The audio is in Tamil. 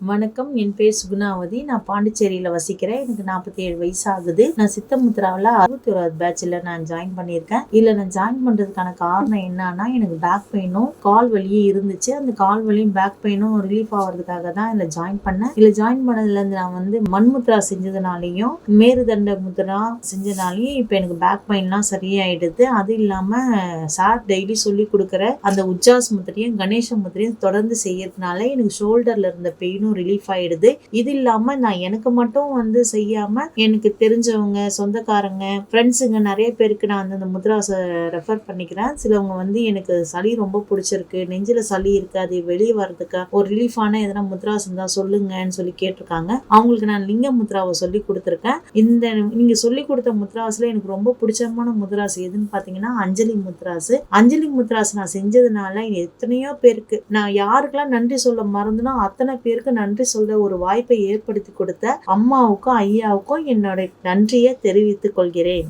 வணக்கம், என் பேர் சுகுணாவதி. நான் பாண்டிச்சேரியில வசிக்கிறேன். எனக்கு 47 வயசு ஆகுது. நான் சித்த முத்ராவில் 61வது பேட்ச்ல நான் ஜாயின் பண்ணியிருக்கேன். இதுல நான் ஜாயின் பண்றதுக்கான காரணம் என்னன்னா, எனக்கு பேக் பெயினும் கால் வலியும் இருந்துச்சு. அந்த கால் வலியும் பேக் பெயினும் ரிலீஃப் ஆகிறதுக்காக தான் இதில் ஜாயின் பண்ணேன். இதில் ஜாயின் பண்ணதுல இருந்து நான் மண்முத்ரா செஞ்சதுனாலையும் மேருதண்ட முத்ரா செஞ்சதுனாலையும் இப்போ எனக்கு பேக் பெயின்லாம் சரியாயிடுது. அது இல்லாம சார் டெய்லி சொல்லி கொடுக்குற அந்த உஜ்ஜாஸ் முத்திரையும் கணேச முத்திரையும் தொடர்ந்து செய்யறதுனால எனக்கு ஷோல்டர்ல இருந்த பெயினும் ரிலீஃப் ஆயிடுது. இது இல்லாம நான் எனக்கு மட்டும் செய்யாம எனக்கு தெரிஞ்சவங்க, சொந்தக்காரங்க, ஃப்ரெண்ட்ஸுங்க நிறைய பேருக்கு நான் அந்த முத்ராஸை ரெஃபர் பண்ணிக்கிறேன். சிலவங்க எனக்கு சளி ரொம்ப பிடிச்சிருக்கு, நெஞ்சில சளி இருக்கு, அது வெளியே வர்றதுக்கு ஒரு ரிலீஃபான எதனா முத்ராஸ் இருந்தா சொல்லுங்கன்னு சொல்லி கேட்டிருக்காங்க. அவங்களுக்கு நான் லிங்க முத்ராவை சொல்லி கொடுத்துருக்கேன். இந்த நீங்க சொல்லி கொடுத்த முத்ராஸ்ல எனக்கு ரொம்ப பிடிச்சமான முத்ராஸ் எதுன்னு பாத்தீங்கன்னா அஞ்சலி முத்ராஸ். அஞ்சலி முத்ராஸ் நான் செஞ்சதுனால எத்தனையோ பேருக்கு நான் யாருக்கெல்லாம் நன்றி சொல்ல மறந்துனோ அத்தனை பேருக்கு நன்றி சொல்ற ஒரு வாய்ப்பை ஏற்படுத்தி கொடுத்த அம்மாவுக்கும் ஐயாவுக்கும் என்னோட நன்றியை தெரிவித்துக் கொள்கிறேன்.